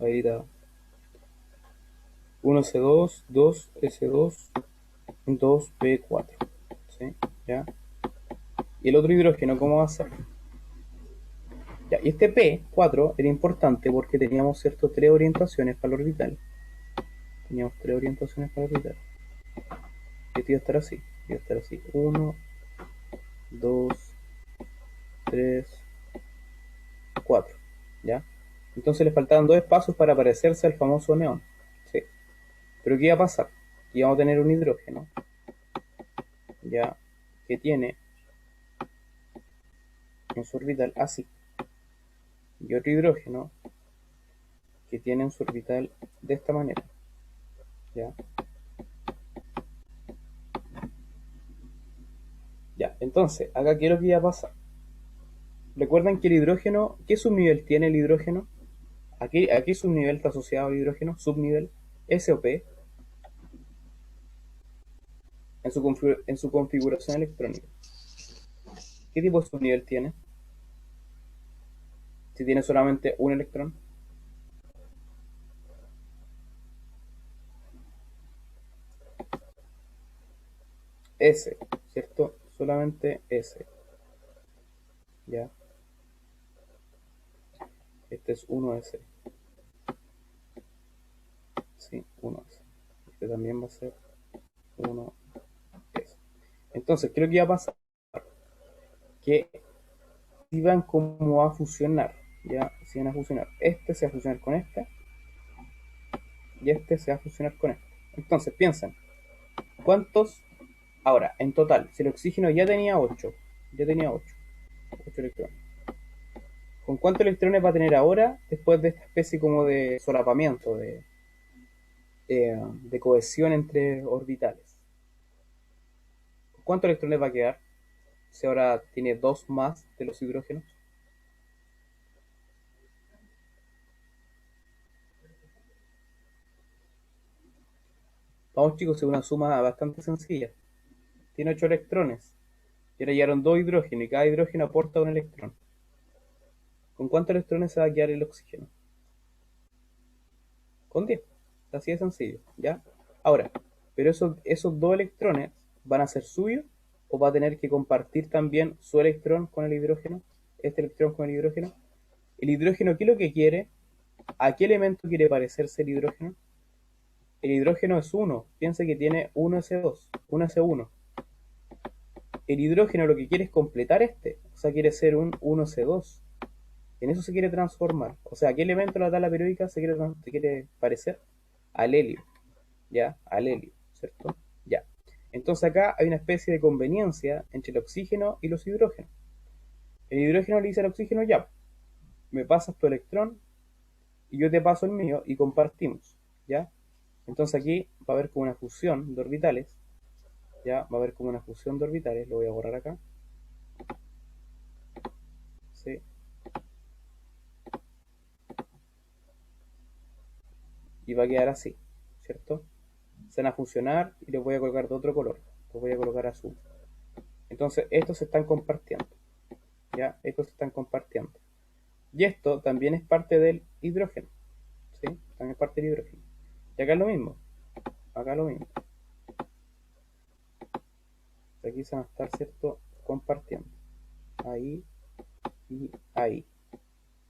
Ahí está. 1S2, 2S2, 2P4. ¿Sí? ¿Ya? Y el otro hidrógeno, ¿cómo va a ser? Ya, y este P4 era importante porque teníamos, ¿cierto?, tres orientaciones para el orbital. Teníamos tres orientaciones para el orbital. Este iba a estar así. Iba a estar así. 1, 2, 3, 4. ¿Ya? Entonces le faltaban dos espacios para parecerse al famoso neón. ¿Sí? Pero ¿qué iba a pasar? Íbamos a tener un hidrógeno, ya, que tiene en su orbital así. Y otro hidrógeno que tiene en su orbital de esta manera. ¿Ya? Ya, entonces, acá quiero que ya pasa. Recuerden que el hidrógeno, ¿qué subnivel tiene el hidrógeno? ¿A qué subnivel está asociado el hidrógeno? Subnivel, S o P, en su configuración electrónica. ¿Qué tipo de subnivel tiene? Si tiene solamente un electrón. S, ¿cierto? Solamente S. ¿Ya? Este es 1S. Sí, 1S. Este también va a ser 1S. Entonces, creo que va a pasar que si van como a fusionar, ya, si van a fusionar, este se va a fusionar con este, y este se va a fusionar con este. Entonces, piensen, ¿cuántos? Ahora, en total, si el oxígeno ya tenía 8 electrones. ¿Con cuántos electrones va a tener ahora después de esta especie como de solapamiento, de cohesión entre orbitales? ¿Cuántos electrones va a quedar si ahora tiene dos más de los hidrógenos? Vamos chicos, es una suma bastante sencilla. Tiene 8 electrones. Y ahora llegaron dos hidrógenos y cada hidrógeno aporta un electrón. ¿Con cuántos electrones se va a quedar el oxígeno? Con 10. Así de sencillo, ¿ya? Ahora, pero esos dos electrones van a ser suyos o va a tener que compartir también su electrón con el hidrógeno, este electrón con el hidrógeno. El hidrógeno, ¿qué es lo que quiere? ¿A qué elemento quiere parecerse el hidrógeno? El hidrógeno es 1. Piensa que tiene 1s2, 1s1. El hidrógeno lo que quiere es completar este, o sea, quiere ser un 1s2. En eso se quiere transformar. O sea, ¿qué elemento de la tabla periódica se quiere parecer? Al helio. ¿Ya? Al helio, ¿cierto? Ya. Entonces acá hay una especie de conveniencia entre el oxígeno y los hidrógenos. El hidrógeno le dice al oxígeno, ya, me pasas tu electrón y yo te paso el mío y compartimos, ¿ya? Entonces aquí va a haber como una fusión de orbitales, ¿ya? Va a haber como una fusión de orbitales, lo voy a borrar acá, ¿sí? Y va a quedar así, ¿cierto? Se van a fusionar y les voy a colocar de otro color, los voy a colocar azul. Entonces estos se están compartiendo, ¿ya? Estos se están compartiendo. Y esto también es parte del hidrógeno, ¿sí? También es parte del hidrógeno. Y acá es lo mismo, acá es lo mismo. Aquí se van a estar, ¿cierto?, compartiendo. Ahí y ahí,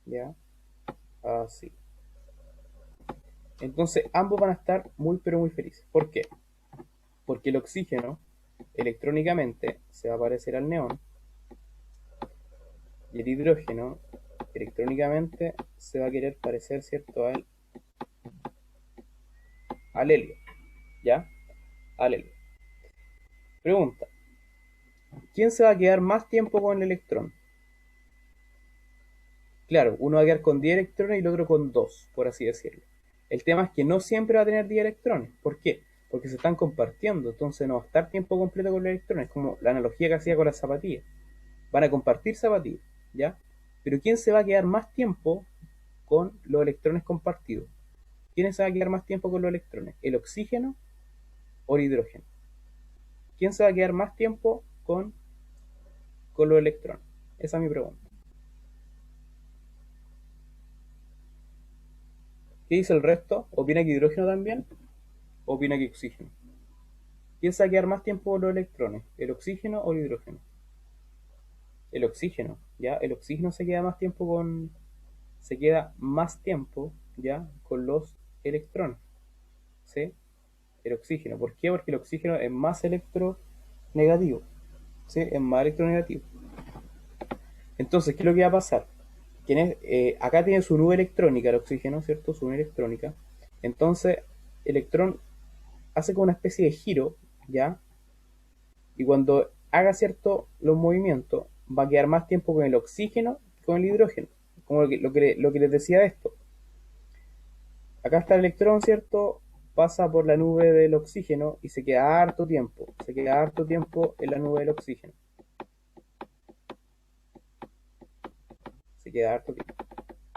¿ya? Así. Entonces ambos van a estar muy pero muy felices. ¿Por qué? Porque el oxígeno electrónicamente se va a parecer al neón y el hidrógeno electrónicamente se va a querer parecer, ¿cierto?, al helio, ¿ya? Al helio. Pregunta, ¿quién se va a quedar más tiempo con el electrón? Claro, uno va a quedar con 10 electrones y el otro con 2, por así decirlo. El tema es que no siempre va a tener 10 electrones. ¿Por qué? Porque se están compartiendo, entonces no va a estar tiempo completo con los electrones, como la analogía que hacía con las zapatillas. Van a compartir zapatillas, ¿ya? Pero ¿quién se va a quedar más tiempo con los electrones compartidos? ¿Quién se va a quedar más tiempo con los electrones? ¿El oxígeno o el hidrógeno? ¿Quién se va a quedar más tiempo con los electrones? Esa es mi pregunta. ¿Qué dice el resto? ¿Opina que hidrógeno también? ¿Opina que oxígeno? ¿Quién se va a quedar más tiempo con los electrones? ¿El oxígeno o el hidrógeno? El oxígeno, ¿ya? El oxígeno se queda más tiempo, ¿ya? Con los electrones, ¿sí? El oxígeno. ¿Por qué? Porque el oxígeno es más electronegativo, ¿sí? Es más electronegativo. Entonces, ¿qué es lo que va a pasar? Acá tiene su nube electrónica el oxígeno, ¿cierto? Su nube electrónica. Entonces, el electrón hace como una especie de giro, ¿ya? Y cuando haga cierto los movimientos, va a quedar más tiempo con el oxígeno que con el hidrógeno. Como lo que les decía de esto. Acá está el electrón, ¿cierto? Pasa por la nube del oxígeno y se queda harto tiempo. Se queda harto tiempo en la nube del oxígeno. Se queda harto tiempo.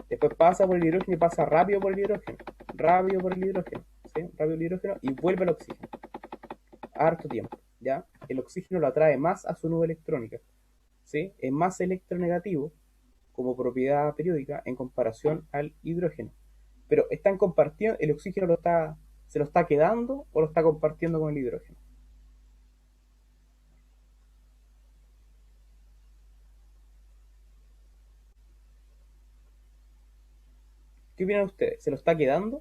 Después pasa por el hidrógeno y pasa rápido por el hidrógeno. Rápido por el hidrógeno. ¿Sí? Rápido el hidrógeno y vuelve al oxígeno. Harto tiempo. ¿Ya? El oxígeno lo atrae más a su nube electrónica. ¿Sí? Es más electronegativo como propiedad periódica en comparación al hidrógeno. Pero están compartiendo, el oxígeno se lo está quedando o lo está compartiendo con el hidrógeno. ¿Qué opinan ustedes? ¿Se lo está quedando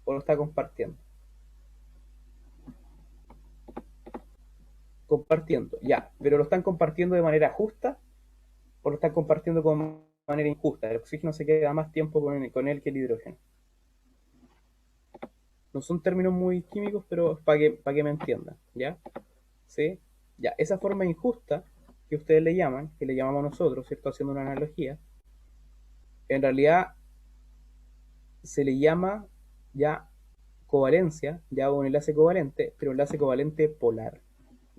o lo está compartiendo? Compartiendo, ya. Pero lo están compartiendo de manera justa o lo están compartiendo de manera injusta. El oxígeno se queda más tiempo con él que el hidrógeno. No son términos muy químicos, pero para que me entiendan, ¿ya? ¿Sí? Ya, esa forma injusta que ustedes le llaman, que le llamamos nosotros, ¿cierto? Haciendo una analogía, en realidad se le llama ya covalencia, ya un enlace covalente, pero enlace covalente polar,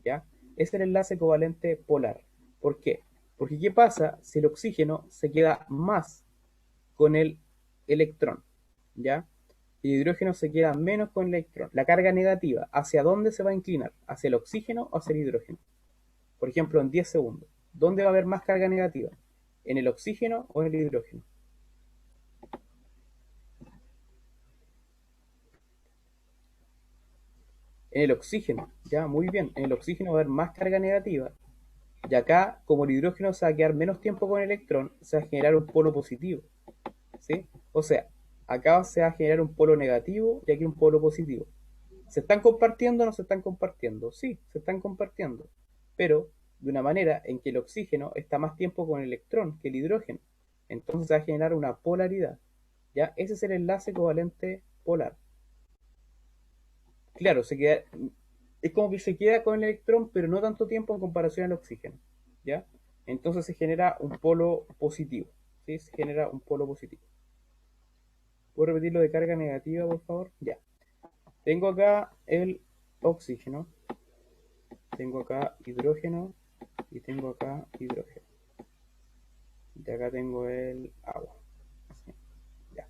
¿ya? Es el enlace covalente polar. ¿Por qué? Porque ¿qué pasa si el oxígeno se queda más con el electrón, ¿ya? El hidrógeno se queda menos con el electrón. La carga negativa, ¿hacia dónde se va a inclinar? ¿Hacia el oxígeno o hacia el hidrógeno? Por ejemplo, en 10 segundos. ¿Dónde va a haber más carga negativa? ¿En el oxígeno o en el hidrógeno? En el oxígeno, ya, muy bien. En el oxígeno va a haber más carga negativa. Y acá, como el hidrógeno se va a quedar menos tiempo con el electrón, se va a generar un polo positivo, ¿sí? O sea, acá se va a generar un polo negativo y aquí un polo positivo. ¿Se están compartiendo o no se están compartiendo? Sí, se están compartiendo, pero de una manera en que el oxígeno está más tiempo con el electrón que el hidrógeno. Entonces se va a generar una polaridad. ¿Ya? Ese es el enlace covalente polar. Claro, es como que se queda con el electrón, pero no tanto tiempo en comparación al oxígeno. ¿Ya? Entonces se genera un polo positivo. ¿Sí? Se genera un polo positivo. ¿Puedo repetir lo de carga negativa, por favor? Ya. Tengo acá el oxígeno, tengo acá hidrógeno y tengo acá hidrógeno. Y acá tengo el agua. ¿Sí? Ya.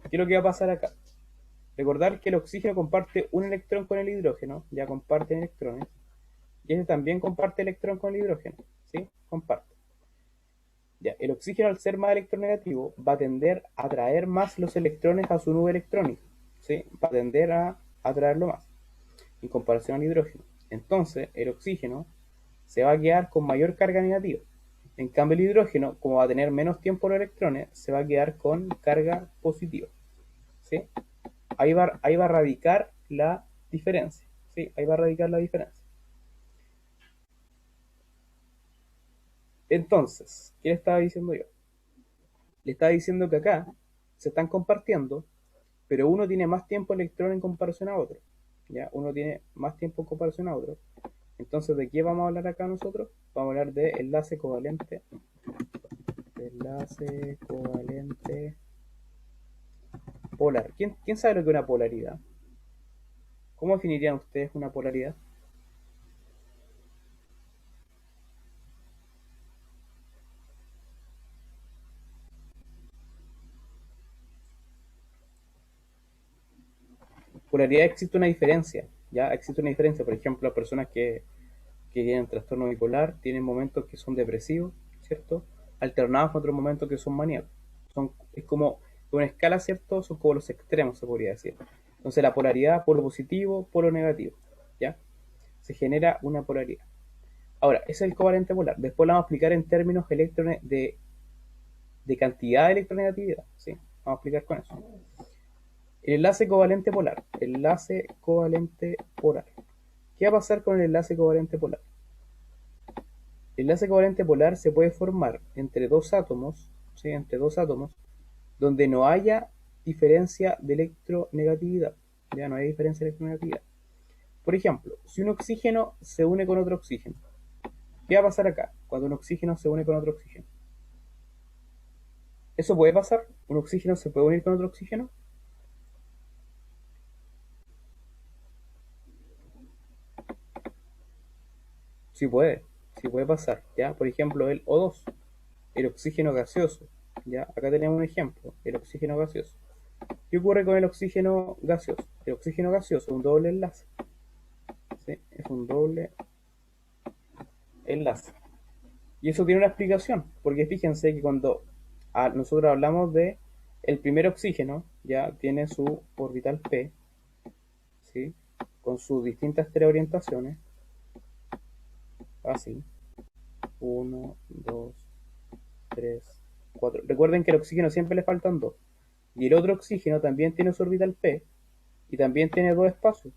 ¿Qué es lo que va a pasar acá? Recordar que el oxígeno comparte un electrón con el hidrógeno, ya comparten electrones, y este también comparte electrón con el hidrógeno, ¿sí? Comparte. Ya, el oxígeno al ser más electronegativo va a tender a atraer más los electrones a su nube electrónica, ¿sí? Va a tender a atraerlo más, en comparación al hidrógeno. Entonces, el oxígeno se va a quedar con mayor carga negativa. En cambio, el hidrógeno, como va a tener menos tiempo los electrones, se va a quedar con carga positiva, ¿sí? Ahí va a radicar la diferencia, ¿sí? Ahí va a radicar la diferencia. Entonces, ¿qué le estaba diciendo yo? Le estaba diciendo que acá se están compartiendo, pero uno tiene más tiempo electrón en comparación a otro. ¿Ya? Uno tiene más tiempo en comparación a otro. Entonces, ¿de qué vamos a hablar acá nosotros? Vamos a hablar de enlace covalente. Enlace covalente polar. ¿Quién sabe lo que es una polaridad? ¿Cómo definirían ustedes una polaridad? Polaridad existe una diferencia, ¿ya? Existe una diferencia. Por ejemplo, las personas que tienen trastorno bipolar tienen momentos que son depresivos, ¿cierto? Alternados con otros momentos que son maníacos. Es como Una escala, ¿cierto? Son como los extremos, se podría decir. Entonces la polaridad, polo positivo, polo negativo, ¿ya? Se genera una polaridad. Ahora, ese es el covalente polar. Después lo vamos a explicar en términos de cantidad de electronegatividad, ¿sí? Vamos a explicar con eso. El enlace covalente polar. Enlace covalente polar. ¿Qué va a pasar con el enlace covalente polar? El enlace covalente polar se puede formar entre dos átomos, ¿sí? Entre dos átomos, donde no haya diferencia de electronegatividad. Ya no hay diferencia de electronegatividad. Por ejemplo, si un oxígeno se une con otro oxígeno, ¿qué va a pasar acá cuando un oxígeno se une con otro oxígeno? ¿Eso puede pasar? ¿Un oxígeno se puede unir con otro oxígeno? Sí puede pasar, ¿ya? Por ejemplo, el O2, el oxígeno gaseoso, ¿ya? Acá tenemos un ejemplo, el oxígeno gaseoso. ¿Qué ocurre con el oxígeno gaseoso? El oxígeno gaseoso es un doble enlace, ¿sí? Es un doble enlace. Y eso tiene una explicación, porque fíjense que cuando nosotros hablamos de el primer oxígeno, ya tiene su orbital p, ¿sí? Con sus distintas tres orientaciones, así, 1, 2, 3, 4. Recuerden que al oxígeno siempre le faltan dos. Y el otro oxígeno también tiene su orbital p y también tiene dos espacios.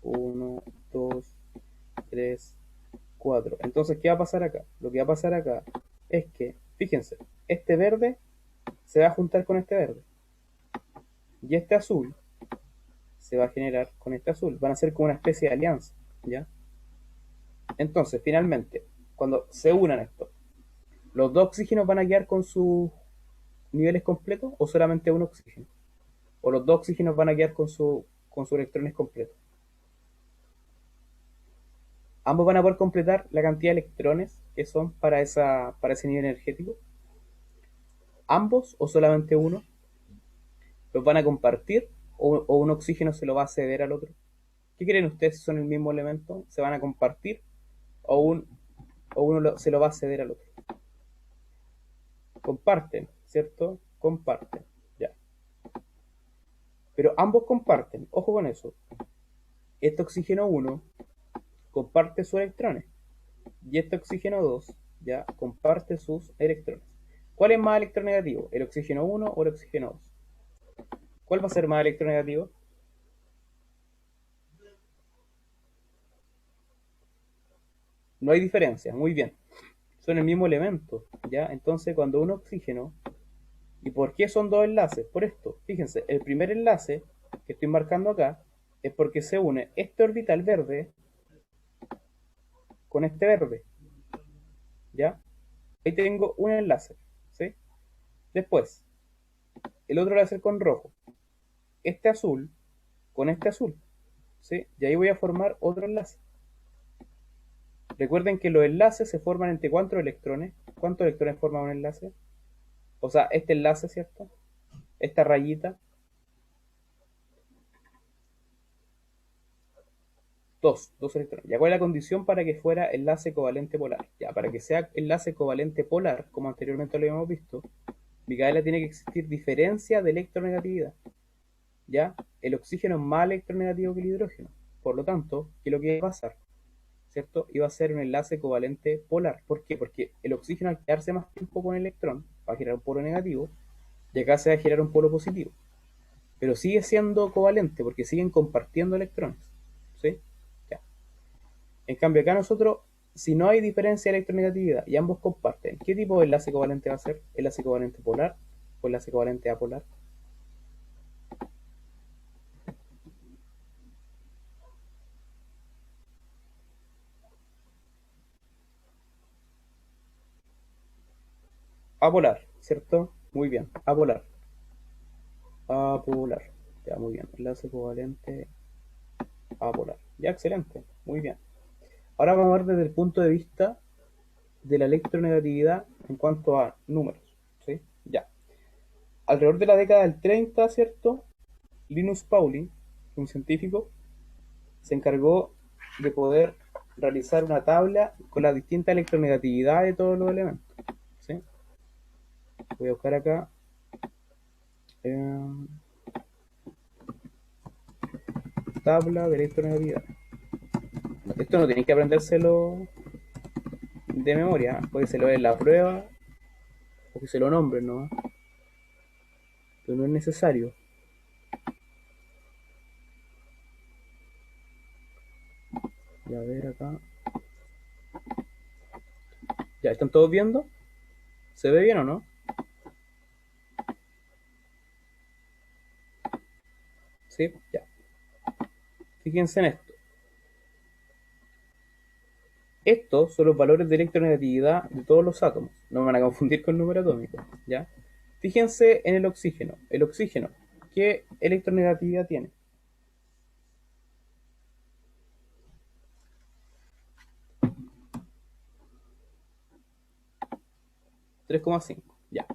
1, 2, 3, 4. Entonces, ¿qué va a pasar acá? Lo que va a pasar acá es que, fíjense, este verde se va a juntar con este verde. Y este azul se va a generar con este azul. Van a ser como una especie de alianza, ¿ya? Entonces, finalmente, cuando se unan estos, ¿los dos oxígenos van a quedar con sus niveles completos o solamente un oxígeno? ¿O los dos oxígenos van a quedar con sus electrones completos? Ambos van a poder completar la cantidad de electrones que son para ese nivel energético. ¿Ambos o solamente uno? ¿Los van a compartir o un oxígeno se lo va a ceder al otro? ¿Qué creen ustedes si son el mismo elemento? ¿Se van a compartir o, uno se lo va a ceder al otro? Comparten, ¿cierto? Comparten, ya. Pero ambos comparten, ojo con eso. Este oxígeno 1 comparte sus electrones y este oxígeno 2 ya comparte sus electrones. ¿Cuál es más electronegativo? ¿El oxígeno 1 o el oxígeno 2? ¿Cuál va a ser más electronegativo? No hay diferencia, muy bien. Son el mismo elemento, ¿ya? Entonces, cuando un oxígeno... ¿Y por qué son dos enlaces? Por esto, fíjense, el primer enlace que estoy marcando acá es porque se une este orbital verde con este verde, ¿ya? Ahí tengo un enlace, ¿sí? Después, el otro lo voy a hacer con rojo. Este azul con este azul, ¿sí? Y ahí voy a formar otro enlace. Recuerden que los enlaces se forman entre ¿cuántos electrones? ¿Cuántos electrones forman un enlace? O sea, este enlace, ¿cierto? Esta rayita, dos electrones. ¿Ya cuál es la condición para que fuera enlace covalente polar? Ya, para que sea enlace covalente polar, como anteriormente lo habíamos visto, Micaela, tiene que existir diferencia de electronegatividad. ¿Ya? El oxígeno es más electronegativo que el hidrógeno. Por lo tanto, ¿qué es lo que va a pasar? ¿Cierto? Iba a ser un enlace covalente polar. ¿Por qué? Porque el oxígeno al quedarse más tiempo con el electrón va a girar un polo negativo y acá se va a girar un polo positivo. Pero sigue siendo covalente porque siguen compartiendo electrones. ¿Sí? Ya. En cambio, acá nosotros, si no hay diferencia de electronegatividad y ambos comparten, ¿qué tipo de enlace covalente va a ser? ¿Enlace covalente polar o enlace covalente apolar? Apolar, ¿cierto? Muy bien, apolar. Apolar. Ya, muy bien. Enlace covalente apolar. Ya, excelente. Muy bien. Ahora vamos a ver desde el punto de vista de la electronegatividad en cuanto a números. ¿Sí? Ya. Alrededor de la década del 30, ¿cierto? Linus Pauling, un científico, se encargó de poder realizar una tabla con la distinta electronegatividad de todos los elementos. ¿Sí? Voy a buscar acá. Tabla de electronegatividad. Esto no tenéis que aprendérselo de memoria, puede se lo en la prueba o que se lo nombren, ¿no? Pero no es necesario. Ya, a ver acá. Ya, ¿están todos viendo? ¿Se ve bien o no? Sí, ya. Fíjense en esto. Estos son los valores de electronegatividad de todos los átomos. No me van a confundir con el número atómico, ¿ya? Fíjense en el oxígeno. El oxígeno, ¿qué electronegatividad tiene? 3,5. Ya.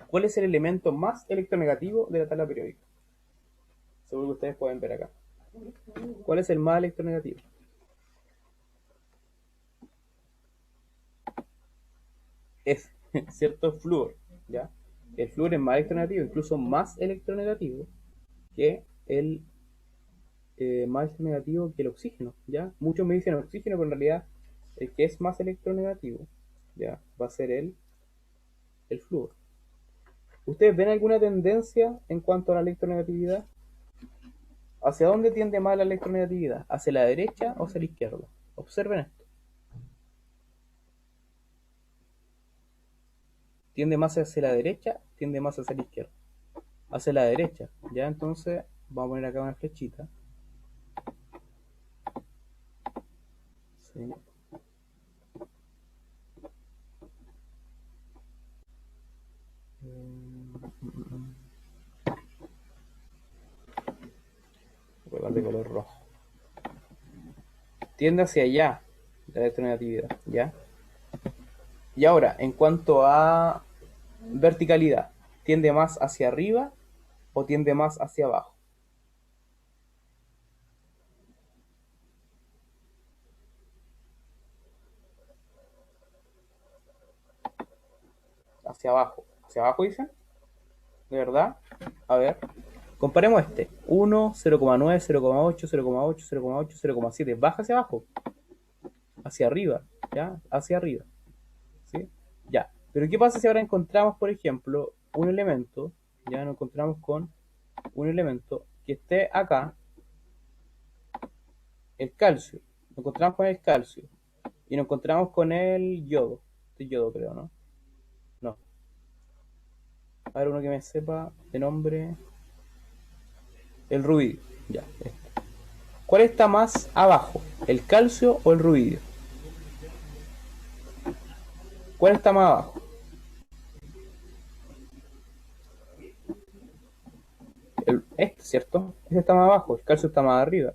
¿Cuál es el elemento más electronegativo de la tabla periódica? Seguro que ustedes pueden ver acá. ¿Cuál es el más electronegativo? Es, ¿cierto? Flúor, ¿ya? El flúor es más electronegativo, incluso más electronegativo que el más electronegativo que el oxígeno, ¿ya? Muchos me dicen oxígeno, pero en realidad el que es más electronegativo, ¿ya? Va a ser el flúor. ¿Ustedes ven alguna tendencia en cuanto a la electronegatividad? ¿Hacia dónde tiende más la electronegatividad? ¿Hacia la derecha o hacia la izquierda? Observen esto. ¿Tiende más hacia la derecha? ¿Tiende más hacia la izquierda? Hacia la derecha, ¿ya? Entonces vamos a poner acá una flechita. Sí. Voy a de color rojo. Tiende hacia allá la electronegatividad, ¿ya? Y ahora, en cuanto a verticalidad, ¿tiende más hacia arriba o tiende más hacia abajo? Hacia abajo. ¿Hacia abajo dicen? ¿De verdad? A ver. Comparemos este. 1, 0,9, 0,8, 0,8, 0,8, 0,7. Baja hacia abajo. Hacia arriba. ¿Ya? Hacia arriba. ¿Sí? Ya. Pero ¿qué pasa si ahora encontramos, por ejemplo, un elemento? Ya nos encontramos con un elemento que esté acá, el calcio. Nos encontramos con el calcio. Y nos encontramos con el yodo. Este yodo creo, ¿no? No. A ver, uno que me sepa de nombre. El rubidio. Ya. Este. ¿Cuál está más abajo? ¿El calcio o el rubidio? ¿Cuál está más abajo? Este, ¿cierto? Este está más abajo, el calcio está más arriba.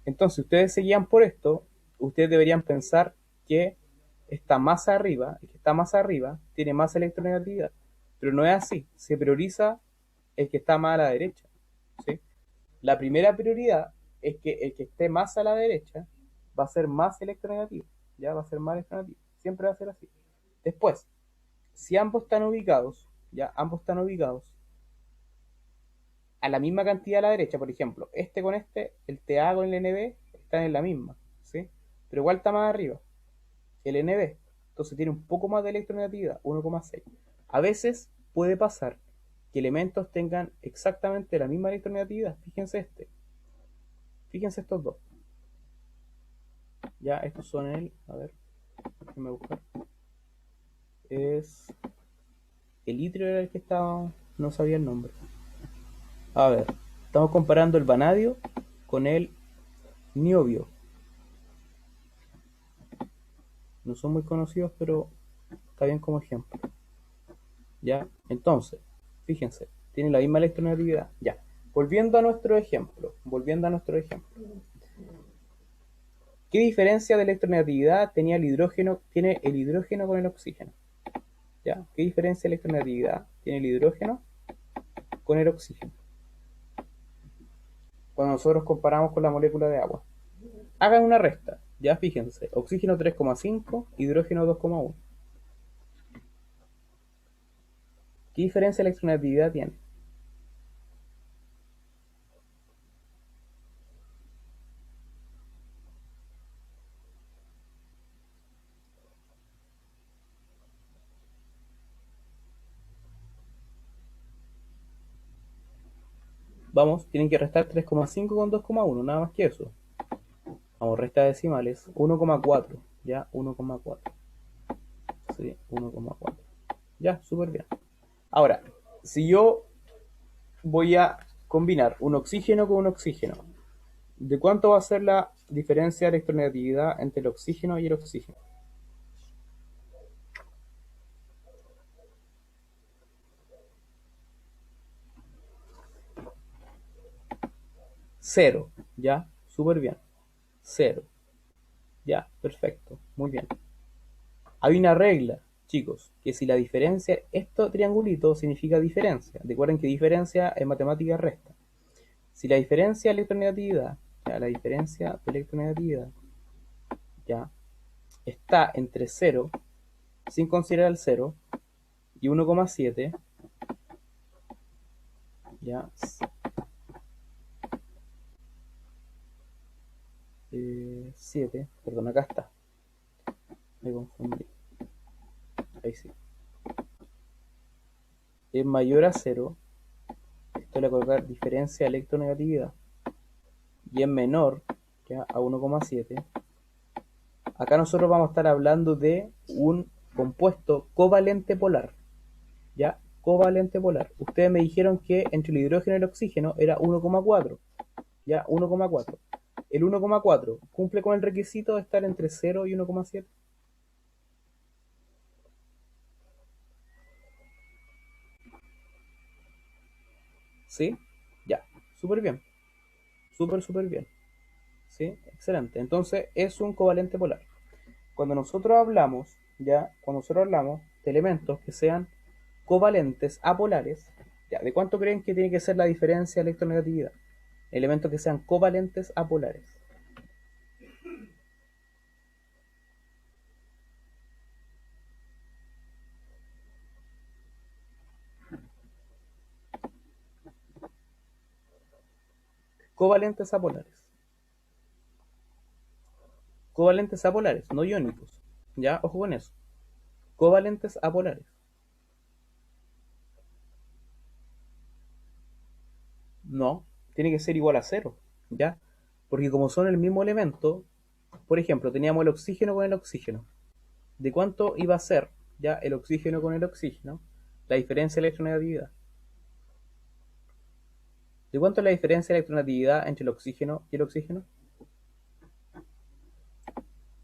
Entonces, si ustedes se guían por esto, ustedes deberían pensar que está más arriba, el que está más arriba tiene más electronegatividad. Pero no es así, se prioriza el que está más a la derecha. ¿Sí? La primera prioridad es que el que esté más a la derecha va a ser más electronegativo. Ya va a ser más electronegativo. Siempre va a ser así. Después, si ambos están ubicados, ya ambos están ubicados a la misma cantidad a la derecha, por ejemplo, este con este, el TA con el NB están en la misma, ¿sí? Pero igual está más arriba, el NB. Entonces tiene un poco más de electronegatividad, 1,6. A veces puede pasar que elementos tengan exactamente la misma electronegatividad. Fíjense este. Fíjense estos dos. Ya, estos son el... A ver, déjenme buscar. Es... El itrio era el que estaba... No sabía el nombre. A ver, estamos comparando el vanadio con el niobio. No son muy conocidos, pero está bien como ejemplo. ¿Ya? Entonces, fíjense, tiene la misma electronegatividad. Ya. Volviendo a nuestro ejemplo. ¿Qué diferencia de electronegatividad tiene el hidrógeno con el oxígeno? ¿Ya? ¿Qué diferencia de electronegatividad tiene el hidrógeno con el oxígeno? Cuando nosotros comparamos con la molécula de agua. Hagan una resta. Ya fíjense, oxígeno 3,5, hidrógeno 2,1. ¿Qué diferencia de electronegatividad tiene? Vamos, tienen que restar 3,5 con 2,1, nada más que eso. Vamos, resta decimales, 1,4, ya, 1,4. Sí, 1,4. Ya, súper bien. Ahora, si yo voy a combinar un oxígeno con un oxígeno, ¿de cuánto va a ser la diferencia de electronegatividad entre el oxígeno y el oxígeno? Cero, ya, súper bien. Cero, ya, perfecto, muy bien. Hay una regla, chicos, que si la diferencia, esto triangulito significa diferencia. Recuerden que diferencia en matemática resta. Si la diferencia de electronegatividad, ya, la diferencia de electronegatividad, ya, está entre 0, sin considerar el 0, y 1,7, ya, 7, perdón, acá está, me confundí, ahí sí, es mayor a 0, esto le voy a colocar diferencia de electronegatividad, y es menor, ya, a 1,7, acá nosotros vamos a estar hablando de un compuesto covalente polar, ya, covalente polar. Ustedes me dijeron que entre el hidrógeno y el oxígeno era 1,4, ya, 1,4. El 1,4 cumple con el requisito de estar entre 0 y 1,7. ¿Sí? Ya, súper bien, súper bien. ¿Sí? Excelente. Entonces es un covalente polar. Cuando nosotros hablamos, ya, cuando nosotros hablamos de elementos que sean covalentes apolares, ya, ¿de cuánto creen que tiene que ser la diferencia de electronegatividad? Elementos que sean covalentes apolares. Covalentes apolares. Covalentes apolares, no iónicos. Ya, ojo con eso. Covalentes apolares. No, tiene que ser igual a cero. ¿Ya? Porque como son el mismo elemento, por ejemplo, teníamos el oxígeno con el oxígeno. ¿De cuánto iba a ser ya el oxígeno con el oxígeno? La diferencia de electronegatividad. ¿De cuánto es la diferencia de electronegatividad entre el oxígeno y el oxígeno?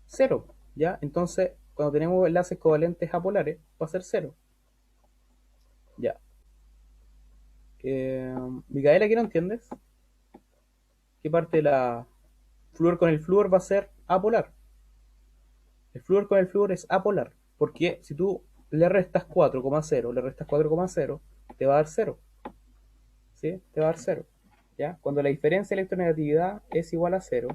Cero. ¿Ya? Entonces, cuando tenemos enlaces covalentes apolares, va a ser cero. Ya. Micaela, ¿qué no entiendes? ¿Qué parte de la flúor con el flúor va a ser apolar? El flúor con el flúor es apolar, porque si tú le restas 4,0, le restas 4,0, te va a dar 0. ¿Sí? Te va a dar 0. ¿Ya? Cuando la diferencia de electronegatividad es igual a 0,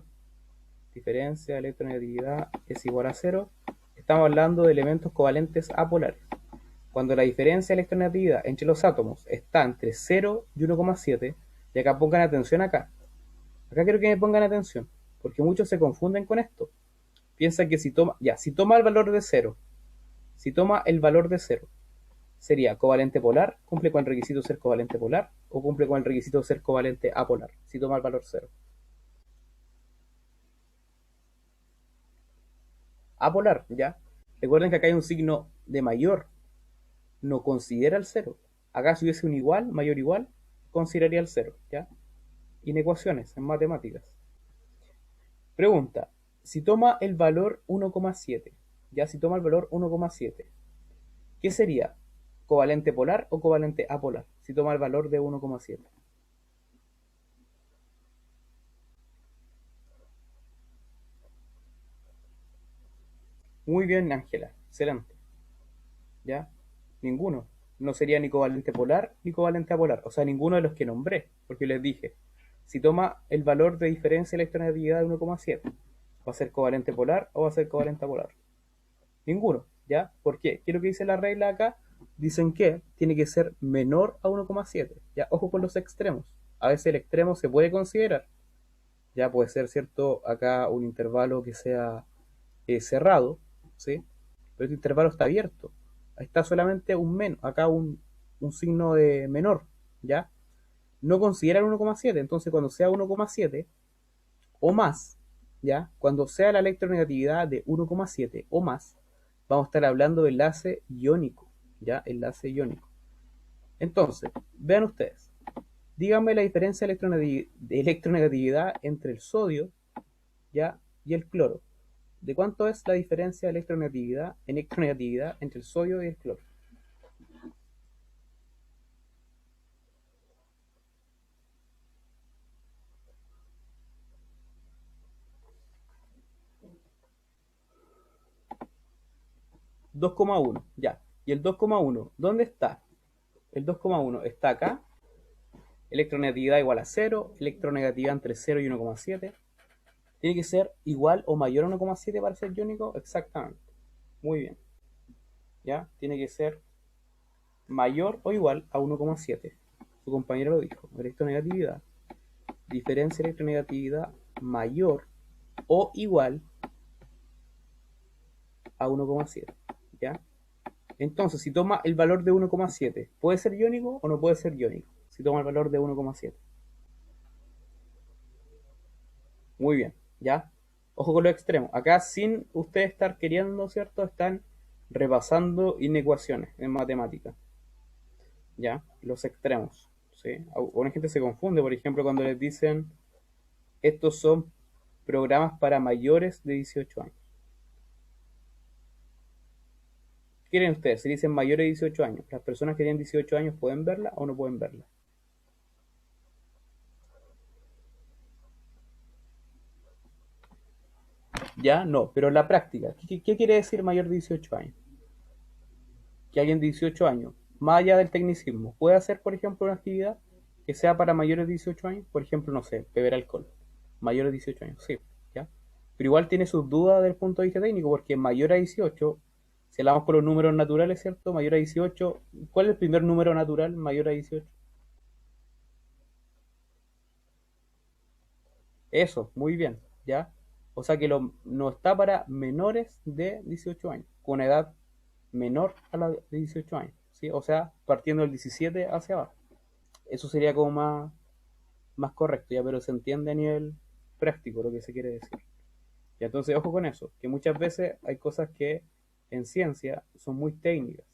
diferencia de electronegatividad es igual a 0, estamos hablando de elementos covalentes apolares. Cuando la diferencia de electronegatividad entre los átomos está entre 0 y 1,7, y acá pongan atención acá. Acá quiero que me pongan atención, porque muchos se confunden con esto. Piensan que si toma el valor de 0, si toma el valor de 0, sería covalente polar, cumple con el requisito de ser covalente polar, o cumple con el requisito de ser covalente apolar, si toma el valor 0. Apolar, ¿ya? Recuerden que acá hay un signo de mayor, no considera el 0. Acá si hubiese un igual, mayor igual, consideraría el 0, ¿ya? Inecuaciones, en matemáticas. Pregunta, si toma el valor 1,7, ya si toma el valor 1,7, ¿qué sería? ¿Covalente polar o covalente apolar? Si toma el valor de 1,7. Muy bien, Ángela, excelente. ¿Ya? Ninguno. No sería ni covalente polar ni covalente apolar. O sea, ninguno de los que nombré, porque les dije, si toma el valor de diferencia de electronegatividad de 1,7, ¿va a ser covalente polar o va a ser covalente apolar? Ninguno, ¿ya? ¿Por qué? ¿Qué es lo que dice la regla acá? dicen que tiene que ser menor a 1,7. Ya, ojo con los extremos. A veces el extremo se puede considerar. Ya puede ser, ¿cierto? Acá un intervalo que sea cerrado, ¿sí? Pero este intervalo está abierto. Ahí está solamente un menos, acá un signo de menor, ¿ya? No considera el 1,7. Entonces, cuando sea 1,7 o más, ¿ya? Cuando sea la electronegatividad de 1,7 o más, vamos a estar hablando de enlace iónico, ¿ya? Enlace iónico. Entonces, vean ustedes, díganme la diferencia de electronegatividad entre el sodio, ¿ya? Y el cloro. ¿De cuánto es la diferencia de electronegatividad entre el sodio y el cloro? 2,1, ya. ¿Y el 2,1? ¿Dónde está? El 2,1 está acá. Electronegatividad igual a 0. Electronegatividad entre 0 y 1,7. ¿Tiene que ser igual o mayor a 1,7 para ser iónico? Exactamente. Muy bien. ¿Ya? Tiene que ser mayor o igual a 1,7. Su compañero lo dijo. Electronegatividad. Diferencia de electronegatividad mayor o igual a 1,7. ¿Ya? Entonces, si toma el valor de 1,7, ¿puede ser iónico o no puede ser iónico? Si toma el valor de 1,7. Muy bien, ¿ya? Ojo con los extremos. Acá, sin ustedes estar queriendo, ¿cierto? Están repasando inecuaciones en matemática, ¿ya? Los extremos, ¿sí? Una gente se confunde, por ejemplo, cuando les dicen, estos son programas para mayores de 18 años. ¿Qué quieren ustedes? Si dicen mayores de 18 años, ¿las personas que tienen 18 años pueden verla o no pueden verla? Ya, no, pero en la práctica, ¿qué quiere decir mayor de 18 años? Que alguien de 18 años, más allá del tecnicismo, puede hacer, por ejemplo, una actividad que sea para mayores de 18 años, por ejemplo, no sé, beber alcohol. Mayores de 18 años, sí, ¿ya? Pero igual tiene sus dudas desde el punto de vista técnico, porque mayor a 18, si hablamos con los números naturales, ¿cierto? Mayor a 18, ¿cuál es el primer número natural mayor a 18? Eso, muy bien, ¿ya? O sea que no está para menores de 18 años, con edad menor a la de 18 años, ¿sí? O sea, partiendo del 17 hacia abajo. Eso sería como más correcto, ya, pero se entiende a nivel práctico lo que se quiere decir. Y entonces, ojo con eso, que muchas veces hay cosas que en ciencia son muy técnicas,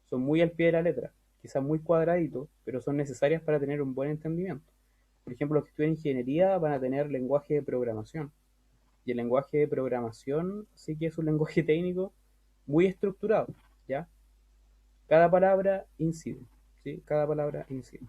son muy al pie de la letra, quizás muy cuadraditos, pero son necesarias para tener un buen entendimiento. Por ejemplo, los que estudian ingeniería van a tener lenguaje de programación. Y el lenguaje de programación sí que es un lenguaje técnico muy estructurado, ¿ya? Cada palabra incide, ¿sí? Cada palabra incide.